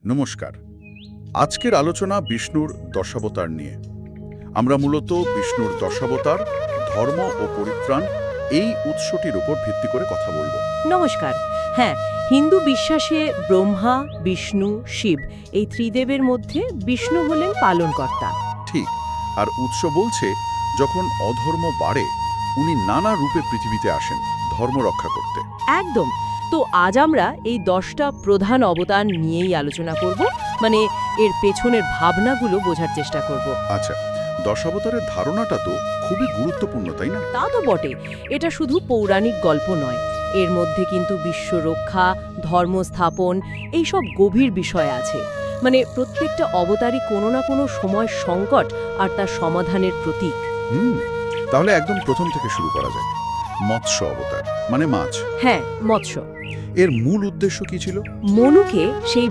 নমস্কার। আজকের আলোচনা বিষ্ণুর দশাবতার নিয়ে। আমরা মূলত বিষ্ণুর দশাবতার, ধর্ম ও পরিত্রাণ এই উৎসটির উপর ভিত্তি করে কথা বলবো। নমস্কার। হ্যাঁ, হিন্দু বিশ্বাসে ব্রহ্মা, বিষ্ণু, শিব এই ত্রিদেবের মধ্যে বিষ্ণু হলেন পালনকর্তা। ঠিক। আর উৎস বলছে যখন অধর্ম বাড়ে উনি নানা রূপে পৃথিবীতে আসেন ধর্ম রক্ষা করতে। একদম। তো আজ আমরা এই 10টা প্রধান অবতার নিয়েই আলোচনা করব, মানে এর পেছনের ভাবনাগুলো বোঝার চেষ্টা করব। আচ্ছা, দশাবতারের ধারণাটা তো খুবই গুরুত্বপূর্ণ, তাই না? তা তো বটে, এটা শুধু পৌরাণিক গল্প নয়, এর মধ্যে কিন্তু বিশ্ব রক্ষা, ধর্ম স্থাপন এইসব গভীর বিষয় আছে। মানে প্রত্যেকটা অবতারই কোনো না কোনো সময় সংকট আর তার সমাধানের প্রতীক। তাহলে একদম প্রথম থেকে শুরু করা যাক। মৎস্য অবতার মানে মাছ। হ্যাঁ, মৎস্য। এর মূল উদ্দেশ্য কি ছিল? মনুকে সেই